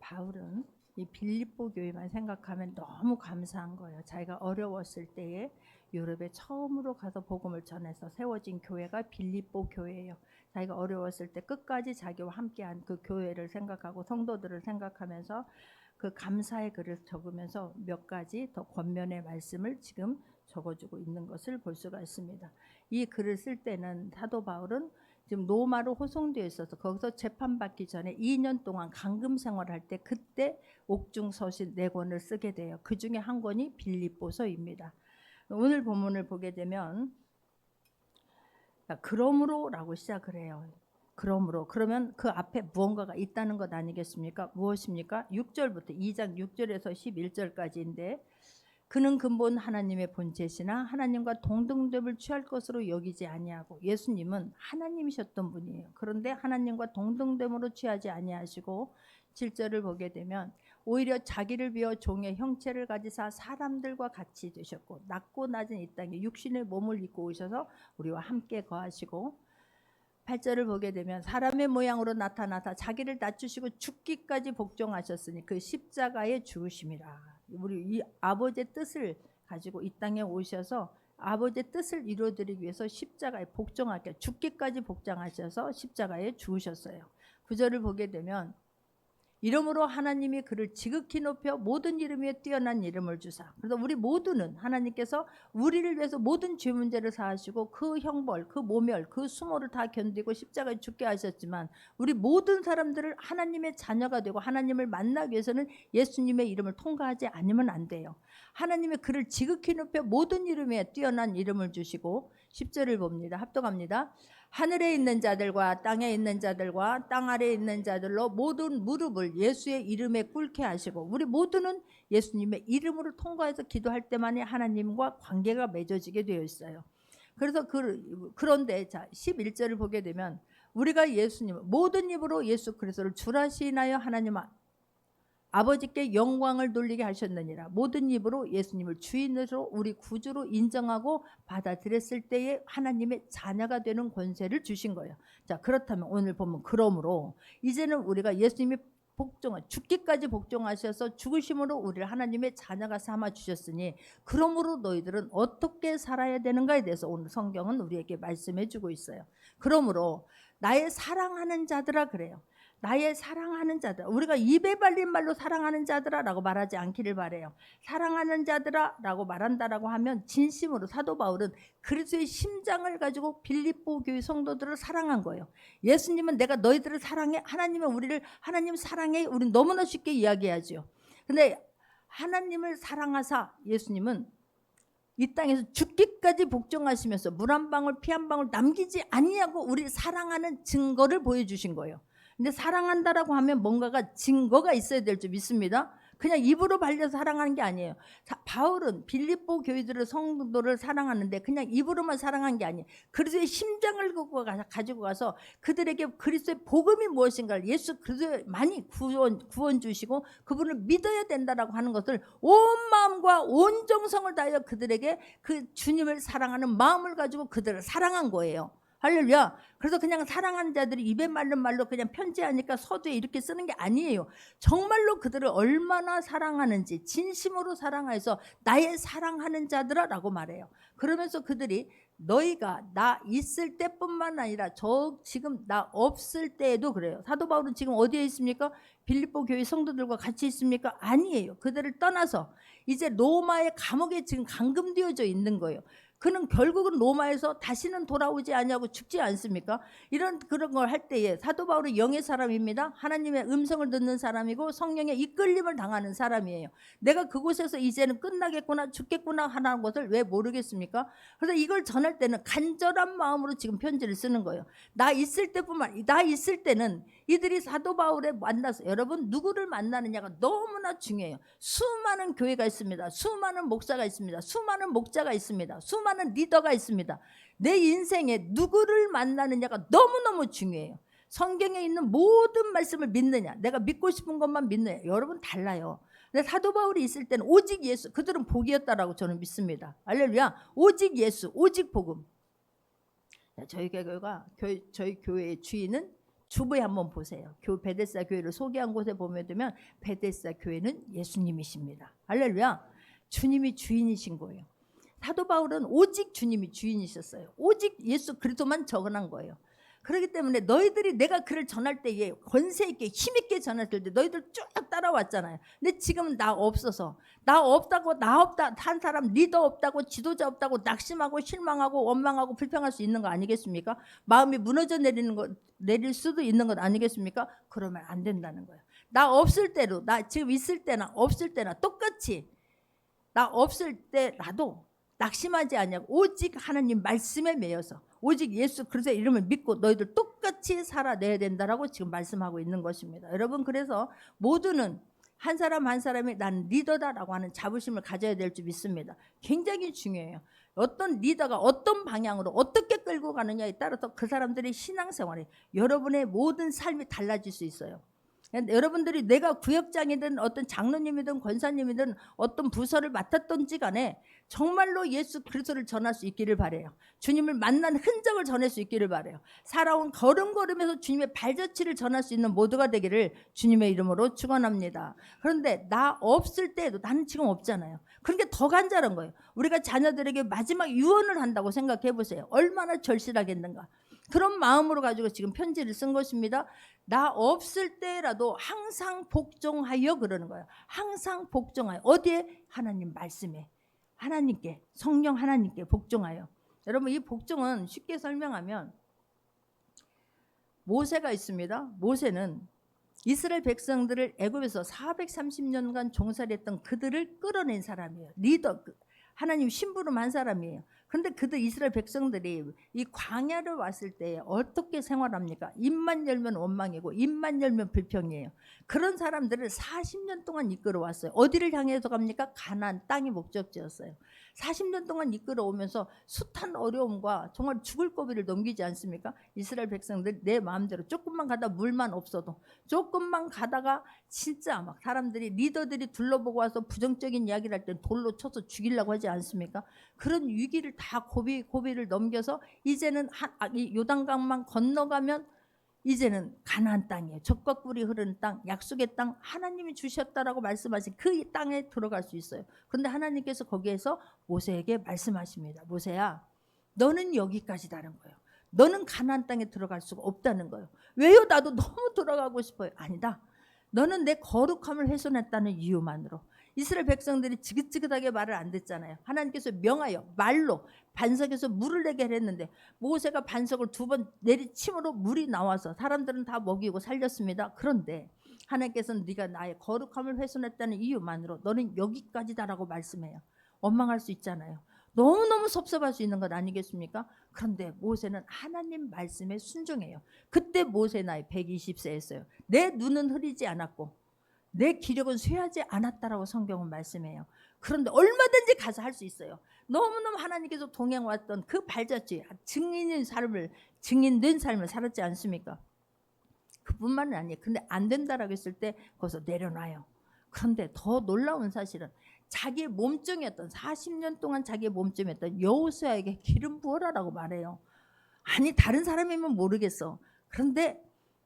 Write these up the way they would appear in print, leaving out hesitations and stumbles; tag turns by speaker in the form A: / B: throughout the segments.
A: 바울은 이 빌립보 교회만 생각하면 너무 감사한 거예요. 자기가 어려웠을 때에 유럽에 처음으로 가서 복음을 전해서 세워진 교회가 빌립보 교회예요. 자기가 어려웠을 때 끝까지 자기와 함께한 그 교회를 생각하고 성도들을 생각하면서 그 감사의 글을 적으면서 몇 가지 더 권면의 말씀을 지금 적어주고 있는 것을 볼 수가 있습니다. 이 글을 쓸 때는 사도 바울은 지금 로마로 호송되어 있어서 거기서 재판받기 전에 2년 동안 감금 생활할 때 그때 옥중 서신 4권을 쓰게 돼요. 그 중에 한 권이 빌립보서입니다. 오늘 본문을 보게 되면 그러므로라고 시작을 해요. 그러므로 그러면 그 앞에 무언가가 있다는 것 아니겠습니까? 무엇입니까? 6절부터 2장 6절에서 11절까지인데 그는 근본 하나님의 본체시나 하나님과 동등됨을 취할 것으로 여기지 아니하고 예수님은 하나님이셨던 분이에요. 그런데 하나님과 동등됨으로 취하지 아니하시고 7절을 보게 되면 오히려 자기를 비워 종의 형체를 가지사 사람들과 같이 되셨고 낮고 낮은 이 땅에 육신의 몸을 입고 오셔서 우리와 함께 거하시고 8절을 보게 되면 사람의 모양으로 나타나사 자기를 낮추시고 죽기까지 복종하셨으니 그 십자가의 죽으심이라. 우리 이 아버지의 뜻을 가지고 이 땅에 오셔서 아버지의 뜻을 이루어드리기 위해서 십자가에 복종하게 죽기까지 복종하셔서 십자가에 죽으셨어요. 9절을 보게 되면 이름으로 하나님이 그를 지극히 높여 모든 이름 위에 뛰어난 이름을 주사. 그래서 우리 모두는 하나님께서 우리를 위해서 모든 죄 문제를 사하시고 그 형벌, 그 모멸, 그 수모를 다 견디고 십자가에 죽게 하셨지만 우리 모든 사람들을 하나님의 자녀가 되고 하나님을 만나기 위해서는 예수님의 이름을 통과하지 않으면 안 돼요. 하나님이 그를 지극히 높여 모든 이름 위에 뛰어난 이름을 주시고 10절을 봅니다. 합독합니다. 하늘에 있는 자들과 땅에 있는 자들과 땅 아래에 있는 자들로 모든 무릎을 예수의 이름에 꿇게 하시고 우리 모두는 예수님의 이름으로 통과해서 기도할 때만이 하나님과 관계가 맺어지게 되어 있어요. 그래서 그런데 자 11절을 보게 되면 우리가 예수님 모든 입으로 예수 그리스도를 주라시나요 하나님 아버지께 영광을 돌리게 하셨느니라. 모든 입으로 예수님을 주인으로 우리 구주로 인정하고 받아들였을 때에 하나님의 자녀가 되는 권세를 주신 거예요. 자, 그렇다면 오늘 보면 그러므로 이제는 우리가 예수님이 죽기까지 복종하셔서 죽으심으로 우리를 하나님의 자녀가 삼아 주셨으니 그러므로 너희들은 어떻게 살아야 되는가에 대해서 오늘 성경은 우리에게 말씀해 주고 있어요. 그러므로 나의 사랑하는 자들아 그래요. 나의 사랑하는 자들, 우리가 입에 발린 말로 사랑하는 자들아라고 말하지 않기를 바래요. 사랑하는 자들아라고 말한다라고 하면 진심으로 사도 바울은 그리스도의 심장을 가지고 빌립보 교회 성도들을 사랑한 거예요. 예수님은 내가 너희들을 사랑해, 하나님은 우리를 하나님 사랑해, 우리는 너무나 쉽게 이야기하죠. 근데 하나님을 사랑하사 예수님은 이 땅에서 죽기까지 복종하시면서 물 한 방울 피 한 방울 남기지 아니하고 우리를 사랑하는 증거를 보여주신 거예요. 근데 사랑한다라고 하면 뭔가가 증거가 있어야 될 줄 믿습니다. 그냥 입으로 발려서 사랑하는 게 아니에요. 바울은 빌립보 교회들의 성도를 사랑하는데 그냥 입으로만 사랑한 게 아니에요. 그리스도의 심장을 가지고 가서 그들에게 그리스도의 복음이 무엇인가를 예수 그리스도만이 구원 주시고 그분을 믿어야 된다라고 하는 것을 온 마음과 온 정성을 다하여 그들에게 그 주님을 사랑하는 마음을 가지고 그들을 사랑한 거예요. 할렐루야. 그래서 그냥 사랑하는 자들이 입에 말른 말로 그냥 편지하니까 서두에 이렇게 쓰는 게 아니에요. 정말로 그들을 얼마나 사랑하는지 진심으로 사랑해서 나의 사랑하는 자들아라고 말해요. 그러면서 그들이 너희가 나 있을 때뿐만 아니라 지금 나 없을 때에도 그래요. 사도 바울은 지금 어디에 있습니까? 빌립보 교회 성도들과 같이 있습니까? 아니에요. 그들을 떠나서 이제 로마의 감옥에 지금 감금되어져 있는 거예요. 그는 결국은 로마에서 다시는 돌아오지 아니하고 죽지 않습니까? 그런 걸 할 때에 사도 바울은 영의 사람입니다. 하나님의 음성을 듣는 사람이고 성령의 이끌림을 당하는 사람이에요. 내가 그곳에서 이제는 끝나겠구나 죽겠구나 하는 것을 왜 모르겠습니까? 그래서 이걸 전할 때는 간절한 마음으로 지금 편지를 쓰는 거예요. 나 있을 때는 이들이 사도 바울에 만나서 여러분 누구를 만나느냐가 너무나 중요해요. 수많은 교회가 있습니다. 수많은 목사가 있습니다. 수많은 목자가 있습니다. 수많은 리더가 있습니다. 내 인생에 누구를 만나느냐가 너무너무 중요해요. 성경에 있는 모든 말씀을 믿느냐, 내가 믿고 싶은 것만 믿느냐, 여러분 달라요. 근데 사도 바울이 있을 때는 오직 예수, 그들은 복이었다라고 저는 믿습니다. 할렐루야. 오직 예수, 오직 복음. 저희 교회의 주인은 주부에 한번 보세요. 베데스다 교회를 소개한 곳에 보면 되면 베데스다 교회는 예수님이십니다. 할렐루야. 주님이 주인이신 거예요. 사도 바울은 오직 주님이 주인이셨어요. 오직 예수 그리스도만 적어난 거예요. 그렇기 때문에 너희들이 내가 그를 전할 때에 권세 있게 힘 있게 전했을 때 너희들 쭉 따라왔잖아요. 근데 지금은 나 없어서 나 없다고 나 없다 한 사람 리더 없다고 지도자 없다고 낙심하고 실망하고 원망하고 불평할 수 있는 거 아니겠습니까? 마음이 무너져 내릴 수도 있는 것 아니겠습니까? 그러면 안 된다는 거예요. 나 없을 때로 나 지금 있을 때나 없을 때나 똑같이 나 없을 때라도 낙심하지 아니하고 오직 하나님 말씀에 매여서 오직 예수 그리스도의 이름을 믿고 너희들 똑같이 살아내야 된다라고 지금 말씀하고 있는 것입니다. 여러분 그래서 모두는 한 사람 한 사람이 난 리더다라고 하는 자부심을 가져야 될 줄 믿습니다. 굉장히 중요해요. 어떤 리더가 어떤 방향으로 어떻게 끌고 가느냐에 따라서 그 사람들의 신앙생활이 여러분의 모든 삶이 달라질 수 있어요. 여러분들이 내가 구역장이든 어떤 장로님이든 권사님이든 어떤 부서를 맡았던지 간에 정말로 예수 그리스도를 전할 수 있기를 바라요. 주님을 만난 흔적을 전할 수 있기를 바라요. 살아온 걸음걸음에서 주님의 발자취를 전할 수 있는 모두가 되기를 주님의 이름으로 축원합니다. 그런데 나 없을 때에도 나는 지금 없잖아요. 그러니까 더 간절한 거예요. 우리가 자녀들에게 마지막 유언을 한다고 생각해 보세요. 얼마나 절실하겠는가. 그런 마음으로 가지고 지금 편지를 쓴 것입니다. 나 없을 때라도 항상 복종하여 그러는 거예요. 항상 복종하여. 어디에? 하나님 말씀에. 하나님께, 성령 하나님께 복종하여. 여러분 이 복종은 쉽게 설명하면 모세가 있습니다. 모세는 이스라엘 백성들을 애굽에서 430년간 종살이했던 그들을 끌어낸 사람이에요. 리더, 하나님 심부름한 사람이에요. 그런데 그들 이스라엘 백성들이 이 광야를 왔을 때 어떻게 생활합니까? 입만 열면 원망이고 입만 열면 불평이에요. 그런 사람들을 40년 동안 이끌어왔어요. 어디를 향해서 갑니까? 가나안 땅이 목적지였어요. 40년 동안 이끌어오면서 숱한 어려움과 정말 죽을 고비를 넘기지 않습니까? 이스라엘 백성들 내 마음대로 조금만 가다 물만 없어도 조금만 가다가 진짜 막 사람들이 리더들이 둘러보고 와서 부정적인 이야기를 할 때 돌로 쳐서 죽이려고 하지 않습니까? 그런 위기를 다 고비를 넘겨서 이제는 이 요단강만 건너가면 이제는 가나안 땅이에요. 젖과 꿀이 흐르는 땅, 약속의 땅, 하나님이 주셨다라고 말씀하신 그 땅에 들어갈 수 있어요. 그런데 하나님께서 거기에서 모세에게 말씀하십니다. 모세야, 너는 여기까지다는 거예요. 너는 가나안 땅에 들어갈 수가 없다는 거예요. 왜요? 나도 너무 들어가고 싶어요. 아니다. 너는 내 거룩함을 훼손했다는 이유만으로. 이스라엘 백성들이 지긋지긋하게 말을 안 듣잖아요. 하나님께서 명하여 말로 반석에서 물을 내게 했는데 모세가 반석을 2번 내리침으로 물이 나와서 사람들은 다 먹이고 살렸습니다. 그런데 하나님께서는 네가 나의 거룩함을 훼손했다는 이유만으로 너는 여기까지다라고 말씀해요. 원망할 수 있잖아요. 너무너무 섭섭할 수 있는 것 아니겠습니까? 그런데 모세는 하나님 말씀에 순종해요. 그때 모세 나이 120세였어요. 내 눈은 흐리지 않았고 내 기력은 쇠하지 않았다라고 성경은 말씀해요. 그런데 얼마든지 가서 할 수 있어요. 너무너무 하나님께서 동행왔던 그 발자취, 증인된 삶을 살았지 않습니까? 그뿐만은 아니에요. 근데 안 된다라고 했을 때 거기서 내려놔요. 그런데 더 놀라운 사실은 자기의 몸종이었던 40년 동안 자기의 몸종이었던 여호수아에게 기름 부어라라고 말해요. 아니 다른 사람이면 모르겠어. 그런데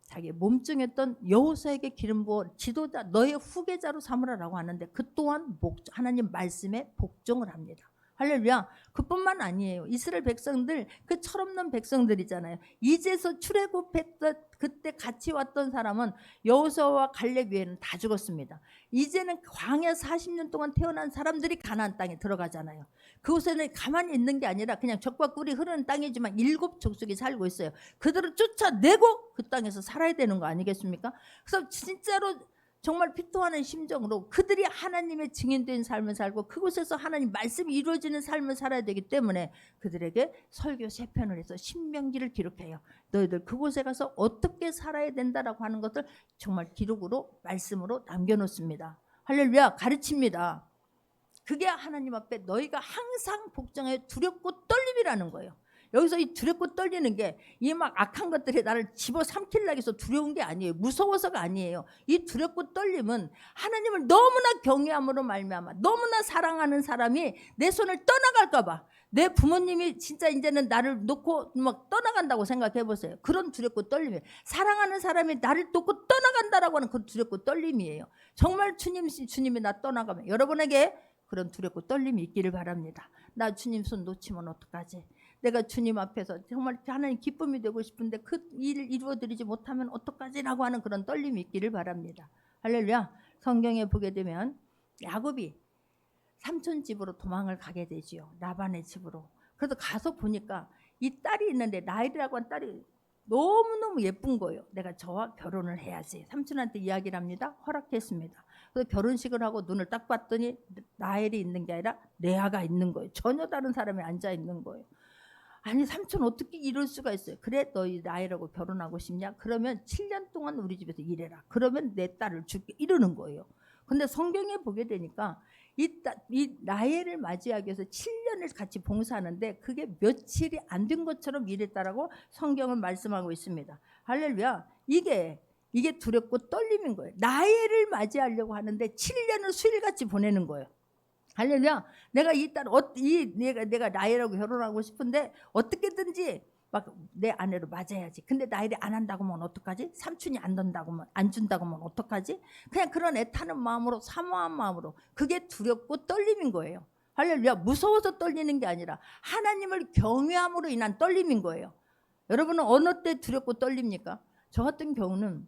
A: 자기의 몸종이었던 여호수아에게 기름 부어 지도자 너의 후계자로 삼으라라고 하는데 그 또한 하나님 말씀에 복종을 합니다. 할렐루야. 그뿐만 아니에요. 이스라엘 백성들 그 철없는 백성들이잖아요. 이제서 출애굽했던 그때 같이 왔던 사람은 여호수아와 갈렙 외에는 다 죽었습니다. 이제는 광야 40년 동안 태어난 사람들이 가나안 땅에 들어가잖아요. 그곳에는 가만히 있는 게 아니라 그냥 젖과 꿀이 흐르는 땅이지만 7 족속이 살고 있어요. 그들을 쫓아내고 그 땅에서 살아야 되는 거 아니겠습니까? 그래서 진짜로 정말 피토하는 심정으로 그들이 하나님의 증인된 삶을 살고 그곳에서 하나님 말씀이 이루어지는 삶을 살아야 되기 때문에 그들에게 설교 3편을 해서 신명기를 기록해요. 너희들 그곳에 가서 어떻게 살아야 된다라고 하는 것을 정말 기록으로 말씀으로 남겨놓습니다. 할렐루야. 가르칩니다. 그게 하나님 앞에 너희가 항상 복종하여 두렵고 떨림이라는 거예요. 여기서 이 두렵고 떨리는 게 이 막 악한 것들이 나를 집어삼키려고 해서 두려운 게 아니에요. 무서워서가 아니에요. 이 두렵고 떨림은 하나님을 너무나 경외함으로 말미암아 너무나 사랑하는 사람이 내 손을 떠나갈까 봐 내 부모님이 진짜 이제는 나를 놓고 막 떠나간다고 생각해 보세요. 그런 두렵고 떨림이에요. 사랑하는 사람이 나를 놓고 떠나간다라고 하는 그 두렵고 떨림이에요. 정말 주님이 나 떠나가면 여러분에게 그런 두렵고 떨림이 있기를 바랍니다. 나 주님 손 놓치면 어떡하지? 내가 주님 앞에서 정말 하나님 기쁨이 되고 싶은데 그 일을 이루어드리지 못하면 어떡하지라고 하는 그런 떨림이 있기를 바랍니다. 할렐루야. 성경에 보게 되면 야곱이 삼촌 집으로 도망을 가게 되지요. 라반의 집으로. 그래서 가서 보니까 이 딸이 있는데 라헬이라고 하는 딸이 너무너무 예쁜 거예요. 내가 저와 결혼을 해야지. 삼촌한테 이야기를 합니다. 허락했습니다. 그래서 결혼식을 하고 눈을 딱 봤더니 라헬이 있는 게 아니라 레아가 있는 거예요. 전혀 다른 사람이 앉아 있는 거예요. 아니 삼촌 어떻게 이럴 수가 있어요. 그래 너희 라헬하고 결혼하고 싶냐? 그러면 7년 동안 우리 집에서 일해라. 그러면 내 딸을 줄게. 이러는 거예요. 근데 성경에 보게 되니까 이 라헬을 맞이하기 위해서 7년을 같이 봉사하는데 그게 며칠이 안 된 것처럼 일했다라고 성경은 말씀하고 있습니다. 할렐루야. 이게 두렵고 떨림인 거예요. 라헬을 맞이하려고 하는데 7년을 수일같이 보내는 거예요. 할렐루야. 내가 이 딸 내가 라헬하고 결혼하고 싶은데 어떻게든지 막 내 아내로 맞아야지. 근데 라헬이 안 한다고 하면 어떡하지? 삼촌이 안 준다고 하면 어떡하지? 그냥 그런 애타는 마음으로 사모한 마음으로 그게 두렵고 떨림인 거예요. 할렐루야. 무서워서 떨리는 게 아니라 하나님을 경외함으로 인한 떨림인 거예요. 여러분은 어느 때 두렵고 떨립니까? 저 같은 경우는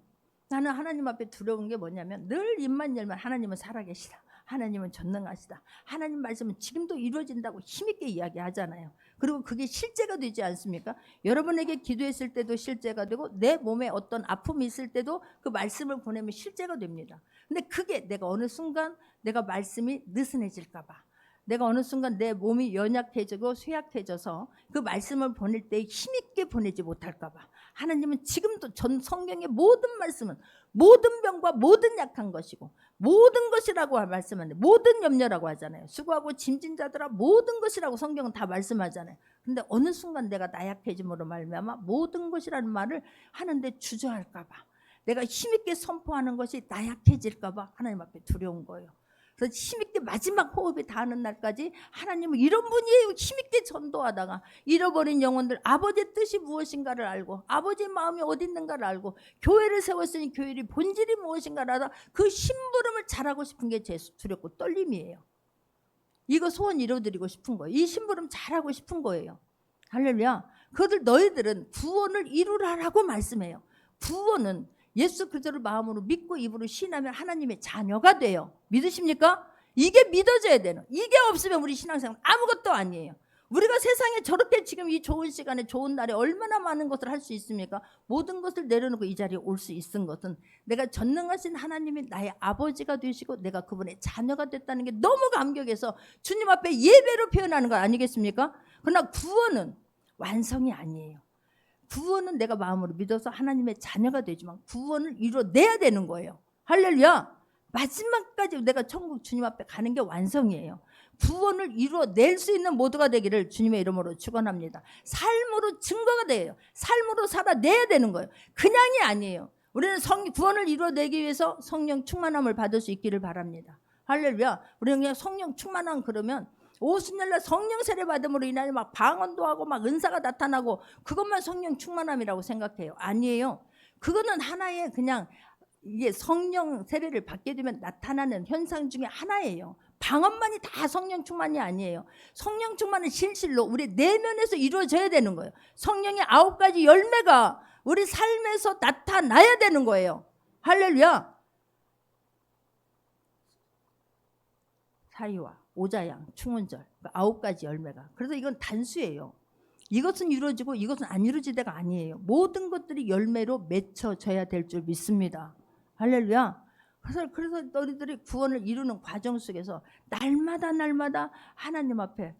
A: 나는 하나님 앞에 두려운 게 뭐냐면 늘 입만 열면 하나님은 살아계시다. 하나님은 전능하시다. 하나님 말씀은 지금도 이루어진다고 힘있게 이야기하잖아요. 그리고 그게 실제가 되지 않습니까? 여러분에게 기도했을 때도 실제가 되고 내 몸에 어떤 아픔이 있을 때도 그 말씀을 보내면 실제가 됩니다. 근데 그게 내가 어느 순간 내가 말씀이 느슨해질까 봐, 내가 어느 순간 내 몸이 연약해지고 쇠약해져서 그 말씀을 보낼 때 힘있게 보내지 못할까 봐 하나님은 지금도 전 성경의 모든 말씀은 모든 병과 모든 약한 것이고 모든 것이라고 말씀하는데 모든 염려라고 하잖아요. 수고하고 짐진 자들아 모든 것이라고 성경은 다 말씀하잖아요. 근데 어느 순간 내가 나약해짐으로 말미암아 모든 것이라는 말을 하는데 주저할까 봐, 내가 힘있게 선포하는 것이 나약해질까 봐 하나님 앞에 두려운 거예요. 그래서 힘있게 마지막 호흡이 닿는 날까지 하나님은 이런 분이에요. 힘있게 전도하다가 잃어버린 영혼들 아버지의 뜻이 무엇인가를 알고 아버지의 마음이 어디 있는가를 알고 교회를 세웠으니 교회의 본질이 무엇인가를 알아 그 심부름을 잘하고 싶은 게 제 두렵고 떨림이에요. 이거 소원 이뤄드리고 싶은 거예요. 이 심부름 잘하고 싶은 거예요. 할렐루야. 너희들은 구원을 이루라라고 말씀해요. 구원은 예수 그리스도를 마음으로 믿고 입으로 시인하면 하나님의 자녀가 돼요. 믿으십니까? 이게 믿어져야 되는. 이게 없으면 우리 신앙생활 아무것도 아니에요. 우리가 세상에 저렇게 지금 이 좋은 시간에 좋은 날에 얼마나 많은 것을 할 수 있습니까? 모든 것을 내려놓고 이 자리에 올 수 있은 것은 내가 전능하신 하나님이 나의 아버지가 되시고 내가 그분의 자녀가 됐다는 게 너무 감격해서 주님 앞에 예배로 표현하는 거 아니겠습니까? 그러나 구원은 완성이 아니에요. 구원은 내가 마음으로 믿어서 하나님의 자녀가 되지만 구원을 이뤄내야 되는 거예요. 할렐루야. 마지막까지 내가 천국 주님 앞에 가는 게 완성이에요. 구원을 이뤄낼 수 있는 모두가 되기를 주님의 이름으로 축원합니다. 삶으로 증거가 돼요. 삶으로 살아내야 되는 거예요. 그냥이 아니에요. 우리는 구원을 이뤄내기 위해서 성령 충만함을 받을 수 있기를 바랍니다. 할렐루야. 우리는 그냥 성령 충만함 그러면 오순절날 성령 세례 받음으로 인하여 막 방언도 하고 막 은사가 나타나고 그것만 성령 충만함이라고 생각해요. 아니에요. 그거는 하나의 그냥 이게 성령 세례를 받게 되면 나타나는 현상 중에 하나예요. 방언만이 다 성령 충만이 아니에요. 성령 충만은 실실로 우리 내면에서 이루어져야 되는 거예요. 성령의 9가지 열매가 우리 삶에서 나타나야 되는 거예요. 할렐루야. 사이와 오자양, 충운절 9가지 열매가. 그래서 이건 단수예요. 이것은 이루어지고 이것은 안 이루어지다가 아니에요. 모든 것들이 열매로 맺혀져야 될 줄 믿습니다. 할렐루야. 그래서 너희들이 구원을 이루는 과정 속에서 날마다 하나님 앞에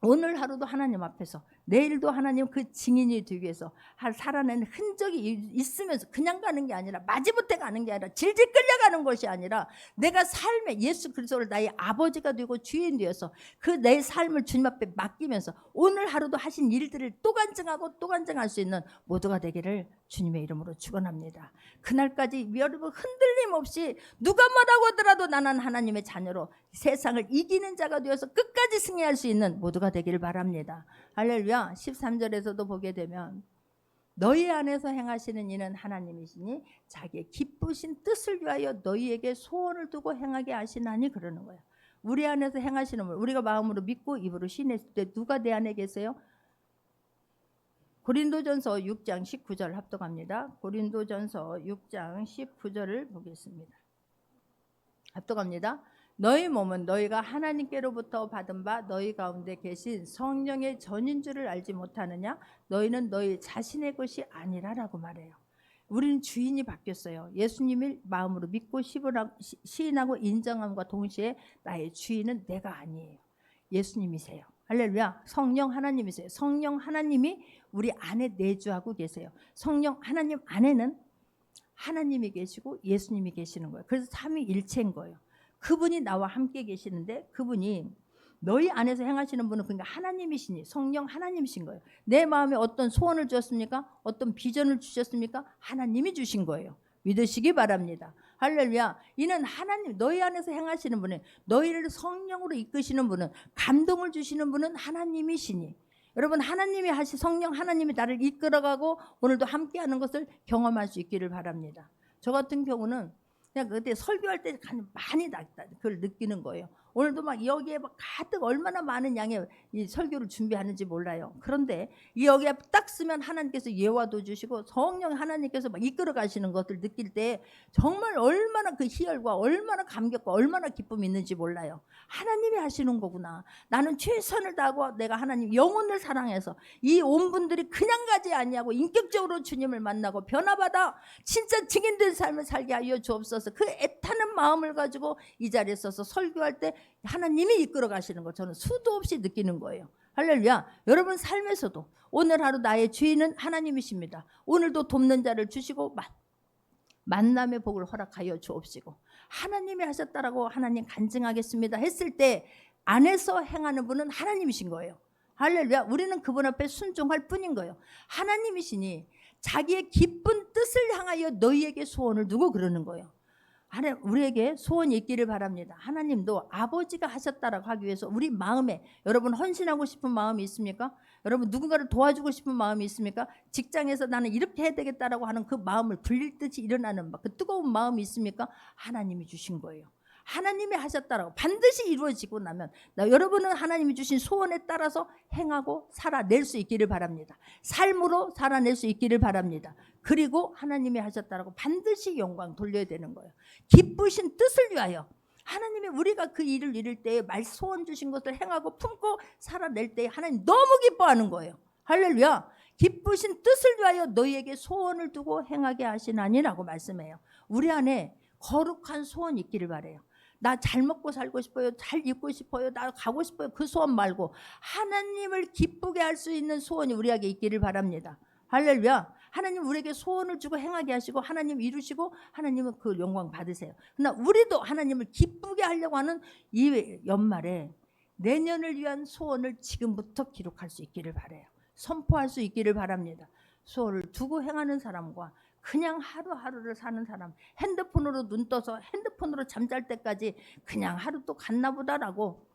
A: 오늘 하루도 하나님 앞에서 내일도 하나님 그 증인이 되기 위해서 살아내는 흔적이 있으면서 그냥 가는 게 아니라 마지못해 가는 게 아니라 질질 끌려가는 것이 아니라 내가 삶에 예수 그리스도를 나의 아버지가 되고 주인 되어서 그 내 삶을 주님 앞에 맡기면서 오늘 하루도 하신 일들을 또 간증하고 또 간증할 수 있는 모두가 되기를 주님의 이름으로 축원합니다. 그날까지 여러분 흔들림 없이 누가 뭐라고 하더라도 나는 하나님의 자녀로 세상을 이기는 자가 되어서 끝까지 승리할 수 있는 모두가 되기를 바랍니다. 할렐루야. 13절에서도 보게 되면 너희 안에서 행하시는 이는 하나님이시니 자기의 기쁘신 뜻을 위하여 너희에게 소원을 두고 행하게 하시나니 그러는 거예요. 우리 안에서 행하시는 분, 우리가 마음으로 믿고 입으로 시인했을 때 누가 내 안에 계세요? 고린도전서 6장 19절 합독합니다. 고린도전서 6장 19절을 보겠습니다. 합독합니다. 너희 몸은 너희가 하나님께로부터 받은 바 너희 가운데 계신 성령의 전인 줄을 알지 못하느냐? 너희는 너희 자신의 것이 아니라라고 말해요. 우리는 주인이 바뀌었어요. 예수님을 마음으로 믿고 시인하고 인정함과 동시에 나의 주인은 내가 아니에요. 예수님이세요. 할렐루야. 성령 하나님이세요. 성령 하나님이 우리 안에 내주하고 계세요. 성령 하나님 안에는 하나님이 계시고 예수님이 계시는 거예요. 그래서 삼위일체인 거예요. 그분이 나와 함께 계시는데 그분이 너희 안에서 행하시는 분은 그러니까 하나님이시니 성령 하나님이신 거예요. 내 마음에 어떤 소원을 주셨습니까? 어떤 비전을 주셨습니까? 하나님이 주신 거예요. 믿으시기 바랍니다. 할렐루야. 이는 하나님 너희 안에서 행하시는 분은 너희를 성령으로 이끄시는 분은 감동을 주시는 분은 하나님이시니 여러분 하나님이 하시 성령 하나님이 나를 이끌어가고 오늘도 함께하는 것을 경험할 수 있기를 바랍니다. 저 같은 경우는 그냥 그때 설교할 때 많이 그걸 느끼는 거예요. 오늘도 막 여기에 막 가득 얼마나 많은 양의 이 설교를 준비하는지 몰라요. 그런데 여기에 딱 쓰면 하나님께서 예화도 주시고 성령 하나님께서 막 이끌어 가시는 것을 느낄 때 정말 얼마나 그 희열과 얼마나 감격과 얼마나 기쁨이 있는지 몰라요. 하나님이 하시는 거구나. 나는 최선을 다하고 내가 하나님 영혼을 사랑해서 이 온 분들이 그냥 가지 아니하고 인격적으로 주님을 만나고 변화받아 진짜 증인된 삶을 살게 하여 주옵소서. 그 애타는 마음을 가지고 이 자리에 서서 설교할 때 하나님이 이끌어 가시는 거 저는 수도 없이 느끼는 거예요. 할렐루야. 여러분 삶에서도 오늘 하루 나의 주인은 하나님이십니다. 오늘도 돕는 자를 주시고 만남의 복을 허락하여 주옵시고 하나님이 하셨다라고 하나님 간증하겠습니다 했을 때 안에서 행하는 분은 하나님이신 거예요. 할렐루야. 우리는 그분 앞에 순종할 뿐인 거예요. 하나님이시니 자기의 기쁜 뜻을 향하여 너희에게 소원을 두고 그러는 거예요. 우리에게 소원이 있기를 바랍니다. 하나님도 아버지가 하셨다라고 하기 위해서 우리 마음에 여러분 헌신하고 싶은 마음이 있습니까? 여러분 누군가를 도와주고 싶은 마음이 있습니까? 직장에서 나는 이렇게 해야 되겠다라고 하는 그 마음을 불릴 듯이 일어나는 그 뜨거운 마음이 있습니까? 하나님이 주신 거예요. 하나님이 하셨다라고 반드시 이루어지고 나면 여러분은 하나님이 주신 소원에 따라서 행하고 살아낼 수 있기를 바랍니다. 삶으로 살아낼 수 있기를 바랍니다. 그리고 하나님이 하셨다라고 반드시 영광 돌려야 되는 거예요. 기쁘신 뜻을 위하여 하나님이 우리가 그 일을 이룰 때에 소원 주신 것을 행하고 품고 살아낼 때에 하나님 너무 기뻐하는 거예요. 할렐루야. 기쁘신 뜻을 위하여 너희에게 소원을 두고 행하게 하시나니라고 말씀해요. 우리 안에 거룩한 소원이 있기를 바라요. 나 잘 먹고 살고 싶어요. 잘 입고 싶어요. 나 가고 싶어요. 그 소원 말고 하나님을 기쁘게 할 수 있는 소원이 우리에게 있기를 바랍니다. 할렐루야. 하나님 우리에게 소원을 주고 행하게 하시고 하나님 이루시고 하나님은 그 영광 받으세요. 그러나 우리도 하나님을 기쁘게 하려고 하는 이 연말에 내년을 위한 소원을 지금부터 기록할 수 있기를 바라요. 선포할 수 있기를 바랍니다. 소원을 두고 행하는 사람과 그냥 하루하루를 사는 사람, 핸드폰으로 눈 떠서 핸드폰으로 잠잘 때까지 그냥 하루 또 갔나 보다라고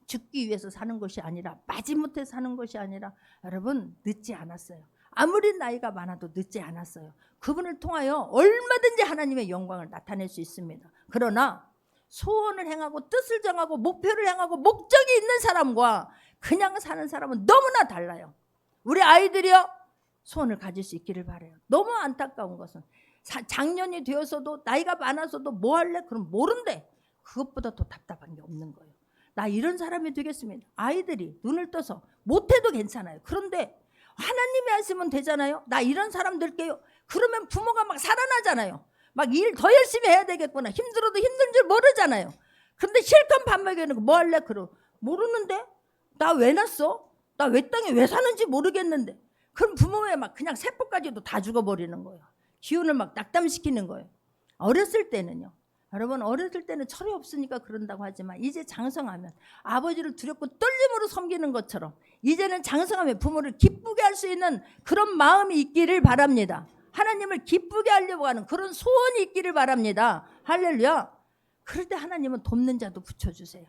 A: 죽기 위해서 사는 것이 아니라 마지못해 사는 것이 아니라 여러분 늦지 않았어요. 아무리 나이가 많아도 늦지 않았어요. 그분을 통하여 얼마든지 하나님의 영광을 나타낼 수 있습니다. 그러나 소원을 행하고 뜻을 정하고 목표를 행하고 목적이 있는 사람과 그냥 사는 사람은 너무나 달라요. 우리 아이들이요 소원을 가질 수 있기를 바라요. 너무 안타까운 것은 작년이 되어서도 나이가 많아서도 뭐 할래? 그럼 모른대. 그것보다 더 답답한 게 없는 거예요. 나 이런 사람이 되겠습니다. 아이들이 눈을 떠서 못해도 괜찮아요. 그런데 하나님이 하시면 되잖아요. 나 이런 사람 될게요. 그러면 부모가 막 살아나잖아요. 막 일 더 열심히 해야 되겠구나. 힘들어도 힘든 줄 모르잖아요. 그런데 실컷 밥 먹여놓고 뭐 할래? 그럼 모르는데 나 왜 낳았어? 나 왜 땅에 왜 사는지 모르겠는데. 그럼 부모의 막 그냥 세포까지도 다 죽어버리는 거예요. 기운을 막 낙담시키는 거예요. 어렸을 때는요. 여러분 어렸을 때는 철이 없으니까 그런다고 하지만 이제 장성하면 아버지를 두렵고 떨림으로 섬기는 것처럼 이제는 장성하면 부모를 기쁘게 할 수 있는 그런 마음이 있기를 바랍니다. 하나님을 기쁘게 하려고 하는 그런 소원이 있기를 바랍니다. 할렐루야. 그럴 때 하나님은 돕는 자도 붙여주세요.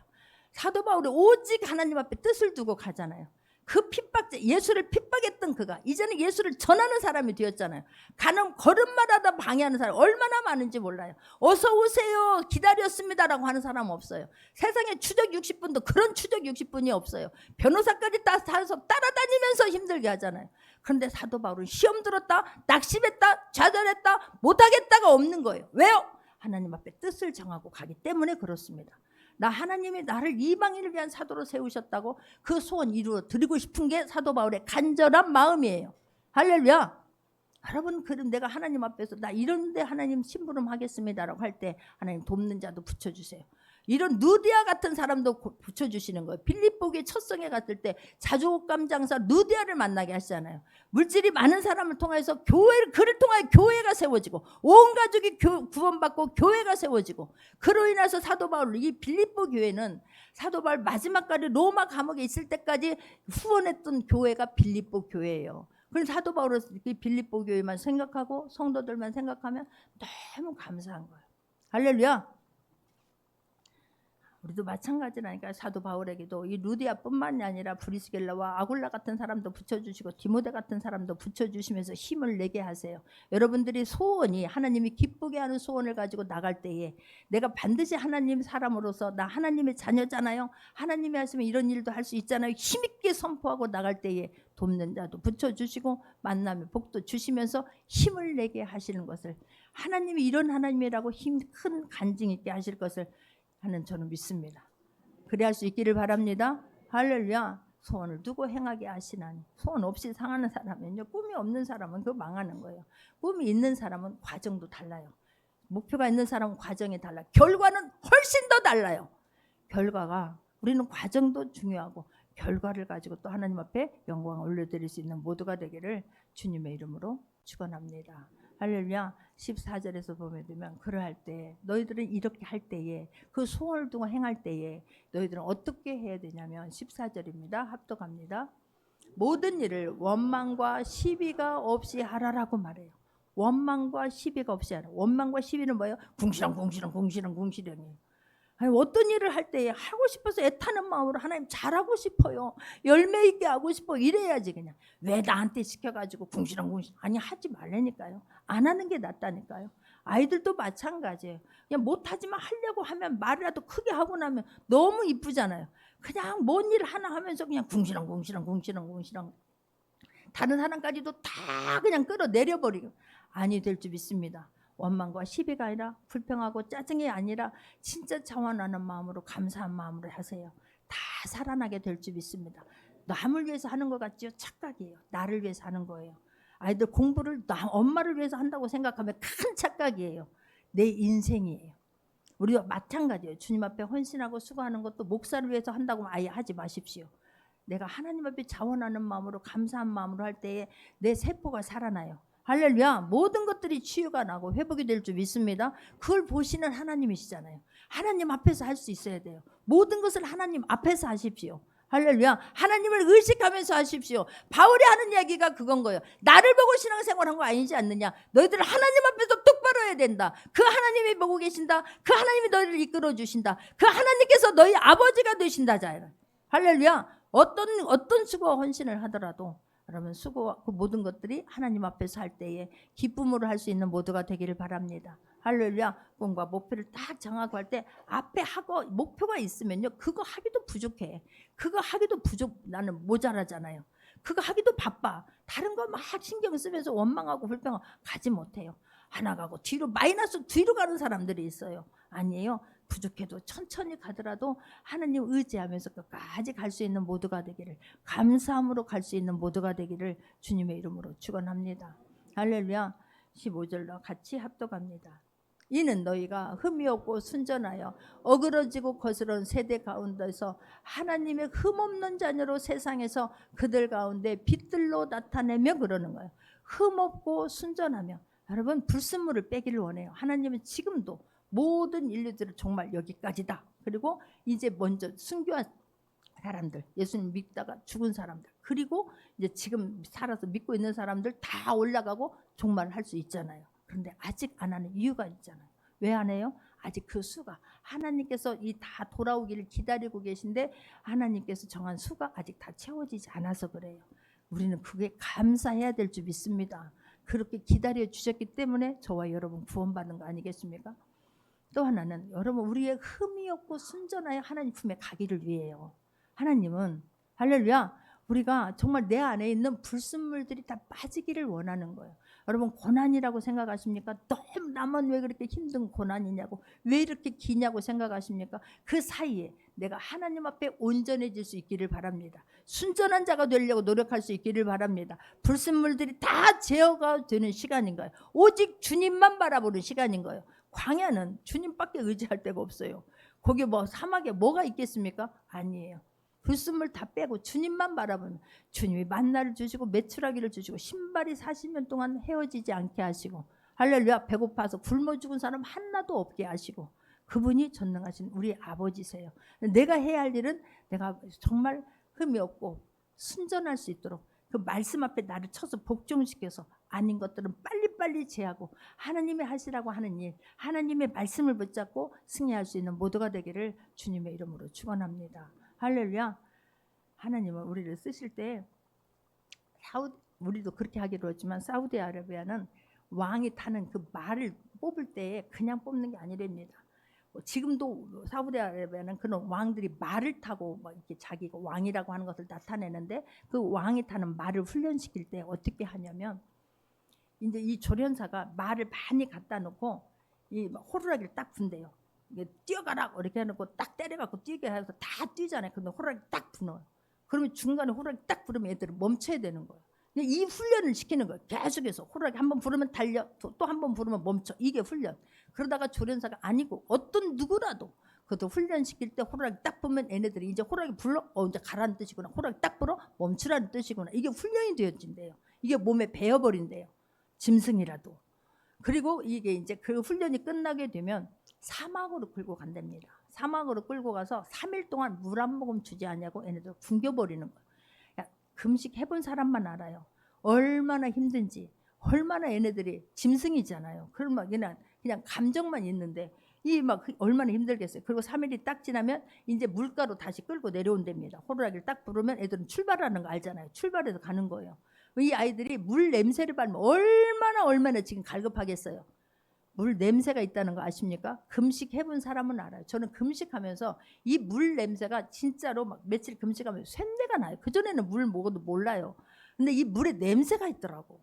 A: 사도 바울이 오직 하나님 앞에 뜻을 두고 가잖아요. 그 핍박자, 예수를 핍박했던 그가 이제는 예수를 전하는 사람이 되었잖아요. 가는 걸음마다 방해하는 사람 얼마나 많은지 몰라요. 어서 오세요 기다렸습니다라고 하는 사람 없어요. 세상에 추적 60분도 그런 추적 60분이 없어요. 변호사까지 따라서 따라다니면서 힘들게 하잖아요. 그런데 사도 바울은 시험 들었다, 낙심했다, 좌절했다, 못하겠다가 없는 거예요. 왜요? 하나님 앞에 뜻을 정하고 가기 때문에 그렇습니다. 나 하나님이 나를 이방인을 위한 사도로 세우셨다고 그 소원 이루어 드리고 싶은 게 사도 바울의 간절한 마음이에요. 할렐루야. 여러분 그럼 내가 하나님 앞에서 나 이런데 하나님 심부름 하겠습니다라고 할 때 하나님 돕는 자도 붙여주세요. 이런 누디아 같은 사람도 붙여주시는 거예요. 빌립보교회 첫성에 갔을 때 자주옥감 장사 누디아를 만나게 하시잖아요. 물질이 많은 사람을 통해서 그를 통하여 교회가 세워지고 온 가족이 구원받고 교회가 세워지고 그로 인해서 사도 바울 이 빌립보 교회는 사도 바울 마지막까지 로마 감옥에 있을 때까지 후원했던 교회가 빌립보 교회예요. 그래서 사도 바울은 빌립보 교회만 생각하고 성도들만 생각하면 너무 감사한 거예요. 할렐루야. 우리도 마찬가지라니까. 사도 바울에게도 이 루디아뿐만이 아니라 브리스길라와 아굴라 같은 사람도 붙여주시고 디모데 같은 사람도 붙여주시면서 힘을 내게 하세요. 여러분들이 소원이 하나님이 기쁘게 하는 소원을 가지고 나갈 때에 내가 반드시 하나님 사람으로서 나 하나님의 자녀잖아요. 하나님이 하시면 이런 일도 할 수 있잖아요. 힘있게 선포하고 나갈 때에 돕는 자도 붙여주시고 만남의 복도 주시면서 힘을 내게 하시는 것을 하나님이 이런 하나님이라고 힘 큰 간증 있게 하실 것을 하는 저는 믿습니다. 그래 할 수 있기를 바랍니다. 할렐루야. 소원을 두고 행하게 하시나니. 소원 없이 상하는 사람은요, 꿈이 없는 사람은 그 망하는 거예요. 꿈이 있는 사람은 과정도 달라요. 목표가 있는 사람은 과정이 달라요. 결과는 훨씬 더 달라요. 결과가 우리는 과정도 중요하고 결과를 가지고 또 하나님 앞에 영광을 올려드릴 수 있는 모두가 되기를 주님의 이름으로 축원합니다. 할렐루야. 14절에서 보면 되면 그러할 때 너희들은 이렇게 할 때에 그 소원을 두고 행할 때에 너희들은 어떻게 해야 되냐면 14절입니다. 합독합니다. 모든 일을 원망과 시비가 없이 하라라고 말해요. 원망과 시비가 없이 하라. 원망과 시비는 뭐예요? 궁시렁이에요. 아니, 어떤 일을 할 때 하고 싶어서 애타는 마음으로 하나님 잘하고 싶어요. 열매 있게 하고 싶어. 이래야지 그냥. 왜 나한테 시켜가지고 궁시렁 아니 하지 말라니까요. 안 하는 게 낫다니까요. 아이들도 마찬가지예요. 그냥 못하지만 하려고 하면 말이라도 크게 하고 나면 너무 이쁘잖아요. 그냥 뭔 일 하나 하면서 그냥 궁시렁 다른 사람까지도 다 그냥 끌어내려버리고 아니 될 줄 믿습니다. 원망과 시비가 아니라 불평하고 짜증이 아니라 진짜 자원하는 마음으로 감사한 마음으로 하세요. 다 살아나게 될 줄 믿습니다. 남을 위해서 하는 것 같지요? 착각이에요. 나를 위해서 하는 거예요. 아이들 공부를 엄마를 위해서 한다고 생각하면 큰 착각이에요. 내 인생이에요. 우리가 마찬가지예요. 주님 앞에 헌신하고 수고하는 것도 목사를 위해서 한다고 아예 하지 마십시오. 내가 하나님 앞에 자원하는 마음으로 감사한 마음으로 할 때에 내 세포가 살아나요. 할렐루야. 모든 것들이 치유가 나고 회복이 될 줄 믿습니다. 그걸 보시는 하나님이시잖아요. 하나님 앞에서 할 수 있어야 돼요. 모든 것을 하나님 앞에서 하십시오. 할렐루야. 하나님을 의식하면서 하십시오. 바울이 하는 이야기가 그건 거예요. 나를 보고 신앙생활한 거 아니지 않느냐. 너희들은 하나님 앞에서 똑바로 해야 된다. 그 하나님이 보고 계신다. 그 하나님이 너희를 이끌어 주신다. 그 하나님께서 너희 아버지가 되신다. 할렐루야. 어떤 수고와 헌신을 하더라도 여러분 수고와 그 모든 것들이 하나님 앞에서 할 때에 기쁨으로 할 수 있는 모두가 되기를 바랍니다. 할렐루야. 꿈과 목표를 딱 정하고 할 때 앞에 하고 목표가 있으면요 그거 하기도 부족해. 그거 하기도 나는 모자라잖아요. 그거 하기도 바빠. 다른 거 막 신경 쓰면서 원망하고 불평하고 가지 못해요. 하나 가고 마이너스 뒤로 가는 사람들이 있어요. 아니에요. 부족해도 천천히 가더라도 하나님 의지하면서 끝까지 갈 수 있는 모두가 되기를, 감사함으로 갈 수 있는 모두가 되기를 주님의 이름으로 축원합니다. 할렐루야. 15절로 같이 합독합니다. 이는 너희가 흠이 없고 순전하여 어그러지고 거스른 세대 가운데서 하나님의 흠없는 자녀로 세상에서 그들 가운데 빛들로 나타내며 그러는 거예요. 흠없고 순전하며. 여러분 불순물을 빼기를 원해요. 하나님은 지금도 모든 인류들을 정말 여기까지다. 그리고 이제 먼저 순교한 사람들, 예수님 믿다가 죽은 사람들, 그리고 이제 지금 살아서 믿고 있는 사람들 다 올라가고 종말을 할 수 있잖아요. 그런데 아직 안 하는 이유가 있잖아요. 왜 안 해요? 아직 그 수가 하나님께서 이 다 돌아오기를 기다리고 계신데 하나님께서 정한 수가 아직 다 채워지지 않아서 그래요. 우리는 그게 감사해야 될 줄 믿습니다. 그렇게 기다려 주셨기 때문에 저와 여러분 구원받는 거 아니겠습니까? 또 하나는 여러분 우리의 흠이 없고 순전하여 하나님 품에 가기를 위해요. 하나님은 할렐루야, 우리가 정말 내 안에 있는 불순물들이 다 빠지기를 원하는 거예요. 여러분 고난이라고 생각하십니까? 너무 나만 왜 그렇게 힘든 고난이냐고, 왜 이렇게 기냐고 생각하십니까? 그 사이에 내가 하나님 앞에 온전해질 수 있기를 바랍니다. 순전한 자가 되려고 노력할 수 있기를 바랍니다. 불순물들이 다 제어가 되는 시간인 거예요. 오직 주님만 바라보는 시간인 거예요. 광야는 주님밖에 의지할 데가 없어요. 거기 뭐 사막에 뭐가 있겠습니까? 아니에요. 불순물 다 빼고 주님만 바라보면 주님이 만나를 주시고 메추라기를 주시고 신발이 40년 동안 헤어지지 않게 하시고, 할렐루야, 배고파서 굶어 죽은 사람 하나도 없게 하시고, 그분이 전능하신 우리 아버지세요. 내가 해야 할 일은 내가 정말 흠이 없고 순전할 수 있도록 그 말씀 앞에 나를 쳐서 복종시켜서 아닌 것들은 빨리빨리 제하고 하나님이 하시라고 하는 일, 하나님의 말씀을 붙잡고 승리할 수 있는 모두가 되기를 주님의 이름으로 축원합니다. 할렐루야. 하나님은 우리를 쓰실 때 우리도 그렇게 하기로 했지만 사우디아라비아는 왕이 타는 그 말을 뽑을 때 그냥 뽑는 게 아니랍니다. 지금도 사우디아라비아는 그런 왕들이 말을 타고 막 이렇게 자기가 왕이라고 하는 것을 나타내는데, 그 왕이 타는 말을 훈련시킬 때 어떻게 하냐면 이제 이 조련사가 말을 많이 갖다 놓고 이 호루라기를 딱 분대요. 뛰어가라 이렇게 해놓고 딱 때려갖고 뛰게 해서 다 뛰잖아요. 근데 호루라기 딱 부어요. 그러면 중간에 호루라기 딱 부르면 애들은 멈춰야 되는 거예요. 이 훈련을 시키는 거예요. 계속해서 호루라기 한번 부르면 달려, 또 한 번 부르면 멈춰. 이게 훈련. 그러다가 조련사가 아니고 어떤 누구라도 그것도 훈련시킬 때 호루라기 딱 보면 얘네들이 이제 호루라기 불러? 이제 가라는 뜻이구나. 호루라기 딱 불어? 멈추라는 뜻이구나. 이게 훈련이 되어진대요. 이게 몸에 배어버린대요. 짐승이라도. 그리고 이게 이제 그 훈련이 끝나게 되면 사막으로 끌고 간답니다. 사막으로 끌고 가서 3일 동안 물 한 모금 주지 않냐고 얘네들 굶겨버리는 거예요. 금식 해본 사람만 알아요. 얼마나 힘든지. 얼마나 얘네들이 짐승이잖아요. 그러면 그냥 감정만 있는데 이 막 얼마나 힘들겠어요. 그리고 3일이 딱 지나면 이제 물가로 다시 끌고 내려온답니다. 호루라기를 딱 부르면 애들은 출발하는 거 알잖아요. 출발해서 가는 거예요. 이 아이들이 물 냄새를 맡으면 얼마나 지금 갈급하겠어요. 물 냄새가 있다는 거 아십니까? 금식 해본 사람은 알아요. 저는 금식하면서 이 물 냄새가 진짜로 막 며칠 금식하면 쇳내가 나요. 그전에는 물 먹어도 몰라요. 근데 이 물에 냄새가 있더라고.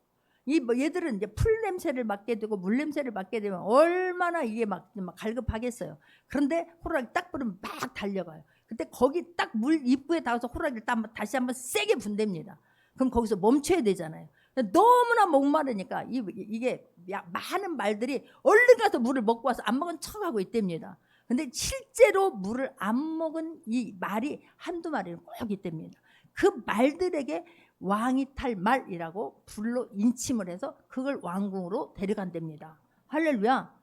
A: 얘들은 이제 풀 냄새를 맡게 되고 물 냄새를 맡게 되면 얼마나 이게 막 갈급하겠어요. 그런데 호루라기 딱 부르면 막 달려가요. 그때 거기 딱 물 입구에 닿아서 호루라기를 다시 한번 세게 분댑니다. 그럼 거기서 멈춰야 되잖아요. 너무나 목마르니까 이게 많은 말들이 얼른 가서 물을 먹고 와서 안 먹은 척하고 있답니다. 근데 실제로 물을 안 먹은 이 말이 한두 마리는 꼭 있답니다. 그 말들에게 왕이 탈 말이라고 불로 인침을 해서 그걸 왕궁으로 데려간답니다. 할렐루야.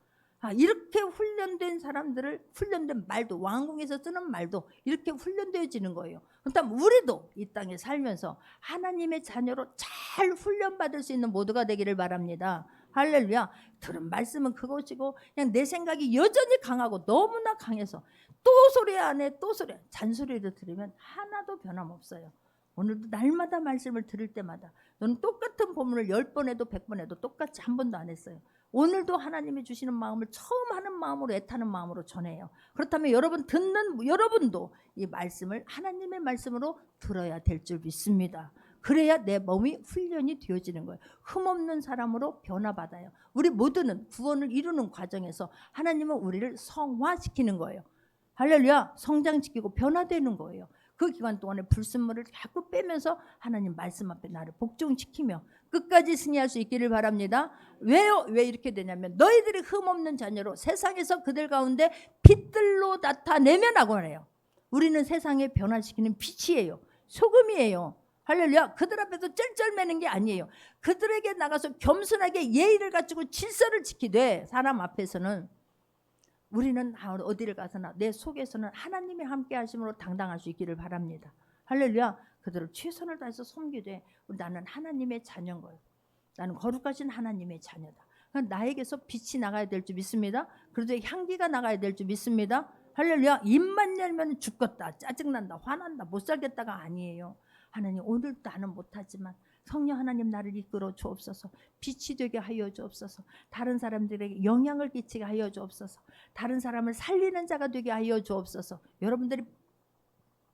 A: 이렇게 훈련된 사람들을, 훈련된 말도, 왕궁에서 쓰는 말도 이렇게 훈련되어지는 거예요. 그렇다면 우리도 이 땅에 살면서 하나님의 자녀로 잘 훈련받을 수 있는 모두가 되기를 바랍니다. 할렐루야. 들은 말씀은 그것이고 그냥 내 생각이 여전히 강하고 너무나 강해서 또 소리 안에 또 소리, 잔소리를 들으면 하나도 변함없어요. 오늘도 날마다 말씀을 들을 때마다 너는 똑같은 본문을 10번 해도 100번 해도 똑같이 한 번도 안 했어요. 오늘도 하나님이 주시는 마음을 처음 하는 마음으로, 애타는 마음으로 전해요. 그렇다면 여러분 듣는 여러분도 이 말씀을 하나님의 말씀으로 들어야 될 줄 믿습니다. 그래야 내 몸이 훈련이 되어지는 거예요. 흠없는 사람으로 변화받아요. 우리 모두는 구원을 이루는 과정에서 하나님은 우리를 성화시키는 거예요. 할렐루야. 성장시키고 변화되는 거예요. 그 기간 동안에 불순물을 자꾸 빼면서 하나님 말씀 앞에 나를 복종시키며 끝까지 승리할 수 있기를 바랍니다. 왜요? 왜 이렇게 되냐면 너희들이 흠없는 자녀로 세상에서 그들 가운데 빛들로 나타내면 하고 해요. 우리는 세상에 변화시키는 빛이에요. 소금이에요. 할렐루야. 그들 앞에서 쩔쩔매는 게 아니에요. 그들에게 나가서 겸손하게 예의를 갖추고 질서를 지키되 사람 앞에서는 우리는 어디를 가서나 내 속에서는 하나님의 함께 하심으로 당당할 수 있기를 바랍니다. 할렐루야. 그들을 최선을 다해서 섬기되 나는 하나님의 자녀인 거예요. 나는 거룩하신 하나님의 자녀다. 그러니까 나에게서 빛이 나가야 될 줄 믿습니다. 그래도 향기가 나가야 될 줄 믿습니다. 할렐루야. 입만 열면 죽겠다, 짜증난다, 화난다, 못 살겠다가 아니에요. 하나님 오늘도 나는 못하지만 성령 하나님 나를 이끌어 주옵소서. 빛이 되게 하여 주옵소서. 다른 사람들에게 영향을 끼치게 하여 주옵소서. 다른 사람을 살리는 자가 되게 하여 주옵소서. 여러분들이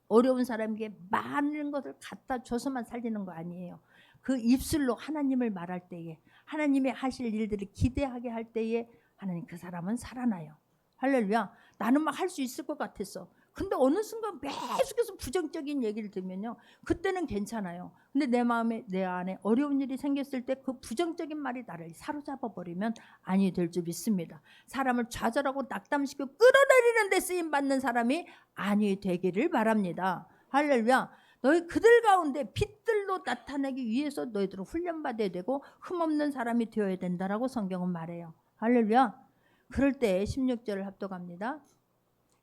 A: 어려운 사람에게 많은 것을 갖다 줘서만 살리는 거 아니에요. 그 입술로 하나님을 말할 때에 하나님의 하실 일들을 기대하게 할 때에 하나님 그 사람은 살아나요. 할렐루야. 나는 막 할 수 있을 것 같았어. 근데 어느 순간 계속해서 부정적인 얘기를 들으면요, 그때는 괜찮아요. 근데 내 마음에 내 안에 어려운 일이 생겼을 때 그 부정적인 말이 나를 사로잡아 버리면 아니 될 줄 믿습니다. 사람을 좌절하고 낙담시키고 끌어내리는 데 쓰임 받는 사람이 아니 되기를 바랍니다. 할렐루야. 너희 그들 가운데 빛들로 나타내기 위해서 너희들은 훈련받아야 되고 흠없는 사람이 되어야 된다라고 성경은 말해요. 할렐루야. 그럴 때 16절을 합독합니다.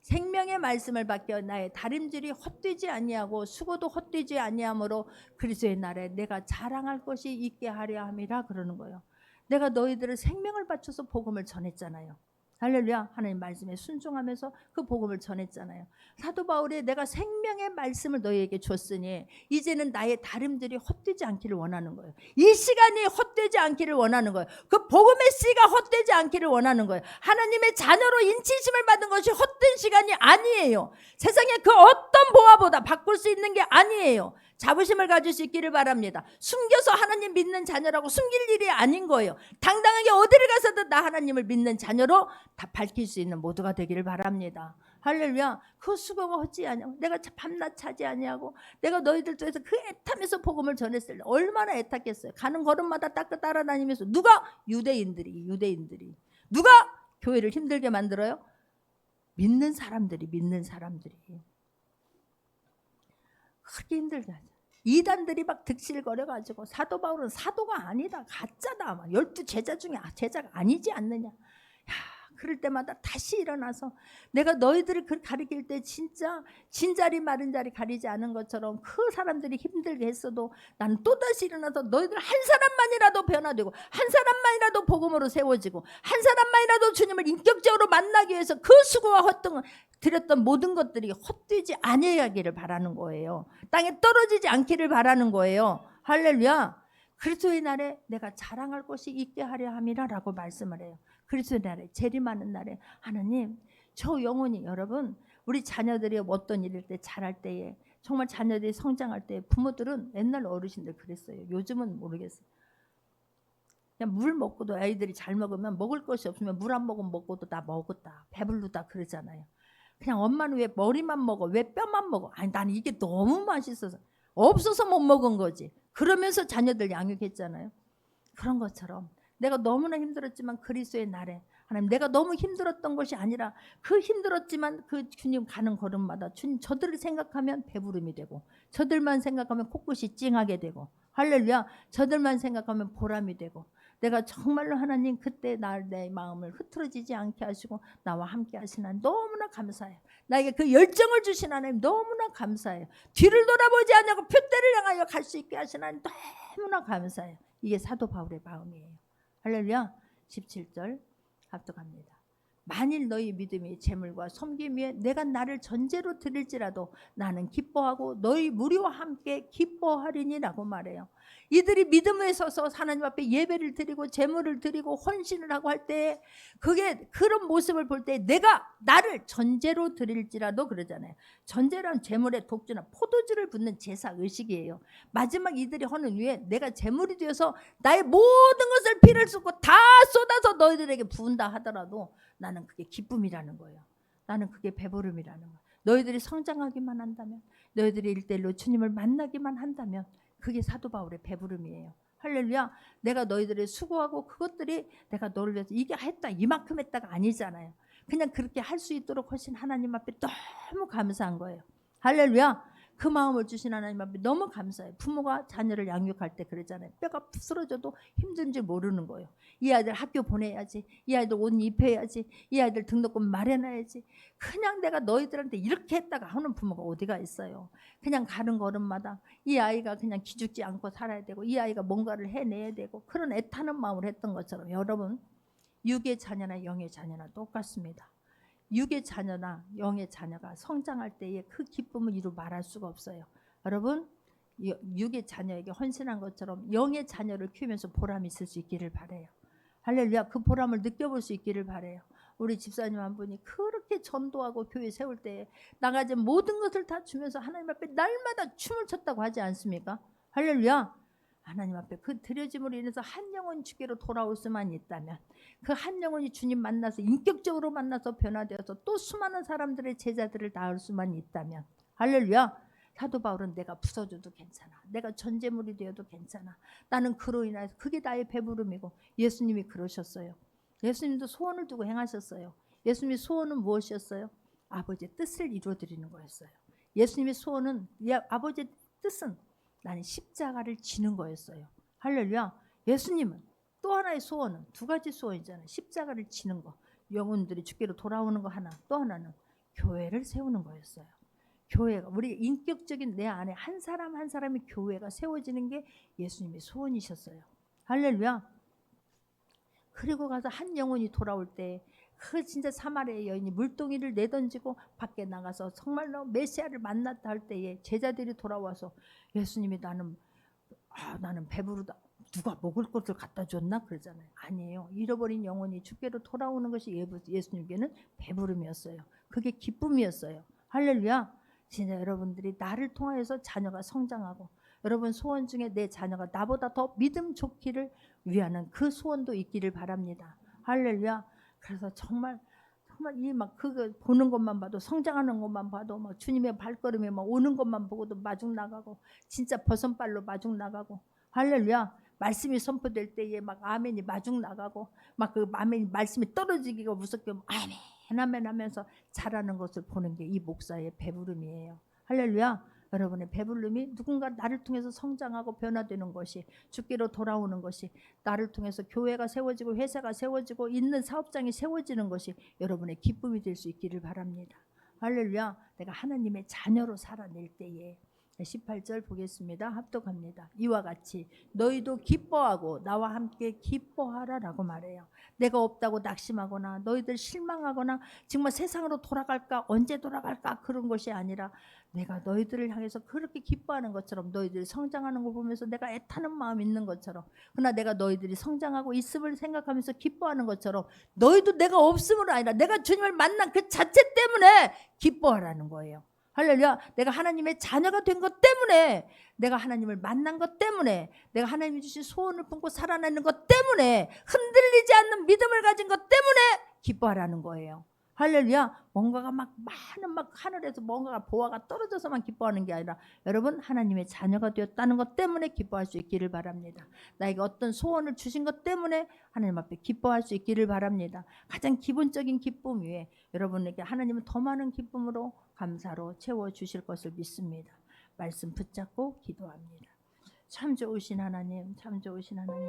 A: 생명의 말씀을 받겨 나의 다림질이 헛되지 아니하고 수고도 헛되지 아니하므로 그리스도의 날에 내가 자랑할 것이 있게 하려 함이라 그러는 거예요. 내가 너희들을 생명을 바쳐서 복음을 전했잖아요. 할렐루야. 하나님 말씀에 순종하면서 그 복음을 전했잖아요. 사도 바울이 내가 생명의 말씀을 너희에게 줬으니 이제는 나의 다림들이 헛되지 않기를 원하는 거예요. 이 시간이 헛되지 않기를 원하는 거예요. 그 복음의 씨가 헛되지 않기를 원하는 거예요. 하나님의 자녀로 인치심을 받은 것이 헛된 시간이 아니에요. 세상에 그 어떤 보화보다 바꿀 수 있는 게 아니에요. 자부심을 가질 수 있기를 바랍니다. 숨겨서 하나님 믿는 자녀라고 숨길 일이 아닌 거예요. 당당하게 어디를 가서든 나 하나님을 믿는 자녀로 다 밝힐 수 있는 모두가 되기를 바랍니다. 할렐루야. 그 수고가 헛지 아니하고 내가 밤낮 차지 아니하고 내가 너희들 쪽에서 그 애타면서 복음을 전했을 때 얼마나 애탔겠어요. 가는 걸음마다 따라다니면서 누가? 유대인들이 누가 교회를 힘들게 만들어요? 믿는 사람들이 그렇게 힘들게 하죠. 이단들이 막 득실거려가지고 사도 바울은 사도가 아니다, 가짜다, 막 12 제자 중에 제자가 아니지 않느냐. 야, 그럴 때마다 다시 일어나서 내가 너희들을 가리킬 때 진짜 진자리 마른 자리 가리지 않은 것처럼 그 사람들이 힘들게 했어도 나는 또다시 일어나서 너희들 한 사람만이라도 변화되고 한 사람만이라도 복음으로 세워지고 한 사람만이라도 주님을 인격적으로 만나기 위해서 그 수고와 헛등을 드렸던 모든 것들이 헛되지 아니하기를 바라는 거예요. 땅에 떨어지지 않기를 바라는 거예요. 할렐루야. 그리스도의 날에 내가 자랑할 것이 있게 하려 함이라 라고 말씀을 해요. 그리스도의 날에, 재림하는 날에 하나님 저 영혼이, 여러분 우리 자녀들이 어떤 일일 때 잘할 때에 정말 자녀들이 성장할 때 부모들은 옛날 어르신들 그랬어요. 요즘은 모르겠어요. 그냥 물 먹고도 아이들이 잘 먹으면 먹을 것이 없으면 물 안 먹으면 먹고도 다 먹었다, 배불르다 그러잖아요. 그냥 엄마는 왜 머리만 먹어, 왜 뼈만 먹어? 아니 나는 이게 너무 맛있어서 없어서 못 먹은 거지. 그러면서 자녀들 양육했잖아요. 그런 것처럼 내가 너무나 힘들었지만 그리스도의 날에 하나님 내가 너무 힘들었던 것이 아니라 그 힘들었지만 그 주님 가는 걸음마다 주님 저들을 생각하면 배부름이 되고 저들만 생각하면 코끝이 찡하게 되고 할렐루야. 저들만 생각하면 보람이 되고 내가 정말로 하나님 그때 내 마음을 흐트러지지 않게 하시고 나와 함께 하신 하나님 너무나 감사해요. 나에게 그 열정을 주신 하나님 너무나 감사해요. 뒤를 돌아보지 않고 표대를 향하여 갈 수 있게 하신 하나님 너무나 감사해요. 이게 사도 바울의 마음이에요. 할렐루야. 17절 합독합니다. 만일 너희 믿음이 재물과 섬김 위에 내가 나를 전제로 드릴지라도 나는 기뻐하고 너희 무리와 함께 기뻐하리니라고 말해요. 이들이 믿음에 서서 하나님 앞에 예배를 드리고 재물을 드리고 헌신을 하고 할 때 그게 그런 모습을 볼 때 내가 나를 전제로 드릴지라도 그러잖아요. 전제란 재물의 독주나 포도주를 붓는 제사 의식이에요. 마지막 이들이 하는 위에 내가 재물이 되어서 나의 모든 것을 피를 쏟고 다 쏟아서 너희들에게 부은다 하더라도 나는 그게 기쁨이라는 거예요. 나는 그게 배부름이라는 거예요. 너희들이 성장하기만 한다면, 너희들이 1대1로 주님을 만나기만 한다면 그게 사도 바울의 배부름이에요. 할렐루야. 내가 너희들의 수고하고 그것들이 내가 너를 위해서 이게 했다 이만큼 했다가 아니잖아요. 그냥 그렇게 할 수 있도록 하신 하나님 앞에 너무 감사한 거예요. 할렐루야. 그 마음을 주신 하나님 앞에 너무 감사해요. 부모가 자녀를 양육할 때 그러잖아요. 뼈가 부스러져도 힘든지 모르는 거예요. 이 아이들 학교 보내야지, 이 아이들 옷 입혀야지, 이 아이들 등록금 마련해야지. 그냥 내가 너희들한테 이렇게 했다가 하는 부모가 어디가 있어요. 그냥 가는 걸음마다 이 아이가 그냥 기죽지 않고 살아야 되고, 이 아이가 뭔가를 해내야 되고, 그런 애타는 마음을 했던 것처럼 여러분, 육의 자녀나 영의 자녀나 똑같습니다. 육의 자녀나 영의 자녀가 성장할 때의 그 기쁨을 이루 말할 수가 없어요. 여러분, 육의 자녀에게 헌신한 것처럼 영의 자녀를 키우면서 보람이 있을 수 있기를 바라요. 할렐루야. 그 보람을 느껴볼 수 있기를 바라요. 우리 집사님 한 분이 그렇게 전도하고 교회 세울 때 나가진 모든 것을 다 주면서 하나님 앞에 날마다 춤을 췄다고 하지 않습니까? 할렐루야. 하나님 앞에 그 드려짐으로 인해서 한 영혼 주께로 돌아올 수만 있다면, 그 한 영혼이 주님 만나서 인격적으로 만나서 변화되어서 또 수많은 사람들의 제자들을 낳을 수만 있다면, 할렐루야. 사도 바울은 내가 부서져도 괜찮아, 내가 전제물이 되어도 괜찮아, 나는 그로 인해서 그게 나의 배부름이고, 예수님이 그러셨어요. 예수님도 소원을 두고 행하셨어요. 예수님의 소원은 무엇이었어요? 아버지의 뜻을 이루어드리는 거였어요. 예수님의 소원은, 아버지의 뜻은 나는 십자가를 지는 거였어요. 할렐루야. 예수님은 또 하나의 소원은, 두 가지 소원이잖아요. 십자가를 지는 거, 영혼들이 주께로 돌아오는 거 하나, 또 하나는 교회를 세우는 거였어요. 교회가, 우리 인격적인 내 안에 한 사람 한 사람이 교회가 세워지는 게 예수님의 소원이셨어요. 할렐루야. 그리고 가서 한 영혼이 돌아올 때 그 진짜 사마리아 여인이 물동이를 내던지고 밖에 나가서 정말로 메시아를 만났다 할 때에 제자들이 돌아와서 예수님이 나는 배부르다, 누가 먹을 것을 갖다 줬나 그러잖아요. 아니에요. 잃어버린 영혼이 주께로 돌아오는 것이 예수님께는 배부름이었어요. 그게 기쁨이었어요. 할렐루야. 진짜 여러분들이 나를 통하여서 자녀가 성장하고, 여러분 소원 중에 내 자녀가 나보다 더 믿음 좋기를 위하는 그 소원도 있기를 바랍니다. 할렐루야. 그래서 정말 이 막 그거 보는 것만 봐도, 성장하는 것만 봐도 막 주님의 발걸음이 막 오는 것만 보고도 마중 나가고, 진짜 버선발로 마중 나가고, 할렐루야. 말씀이 선포될 때에 막 아멘이 마중 나가고, 막 그 아멘이 말씀이 떨어지기가 무섭게 아멘 아멘 하면서 자라는 것을 보는 게 이 목사의 배부름이에요. 할렐루야. 여러분의 배부름이 누군가 나를 통해서 성장하고 변화되는 것이, 주께로 돌아오는 것이, 나를 통해서 교회가 세워지고 회사가 세워지고 있는 사업장이 세워지는 것이 여러분의 기쁨이 될 수 있기를 바랍니다. 할렐루야. 내가 하나님의 자녀로 살아낼 때에 18절 보겠습니다. 합독합니다. 이와 같이 너희도 기뻐하고 나와 함께 기뻐하라 라고 말해요. 내가 없다고 낙심하거나 너희들 실망하거나 정말 세상으로 돌아갈까, 언제 돌아갈까 그런 것이 아니라, 내가 너희들을 향해서 그렇게 기뻐하는 것처럼, 너희들이 성장하는 걸 보면서 내가 애타는 마음이 있는 것처럼, 그러나 내가 너희들이 성장하고 있음을 생각하면서 기뻐하는 것처럼, 너희도 내가 없음으로 아니라 내가 주님을 만난 그 자체 때문에 기뻐하라는 거예요. 할렐루야. 내가 하나님의 자녀가 된 것 때문에, 내가 하나님을 만난 것 때문에, 내가 하나님이 주신 소원을 품고 살아나는 것 때문에, 흔들리지 않는 믿음을 가진 것 때문에 기뻐하라는 거예요. 할렐루야. 뭔가가 막 하늘에서 뭔가가 보화가 떨어져서만 기뻐하는 게 아니라, 여러분 하나님의 자녀가 되었다는 것 때문에 기뻐할 수 있기를 바랍니다. 나에게 어떤 소원을 주신 것 때문에 하나님 앞에 기뻐할 수 있기를 바랍니다. 가장 기본적인 기쁨 위에 여러분에게 하나님은 더 많은 기쁨으로, 감사로 채워주실 것을 믿습니다. 말씀 붙잡고 기도합니다. 참 좋으신 하나님, 참 좋으신 하나님.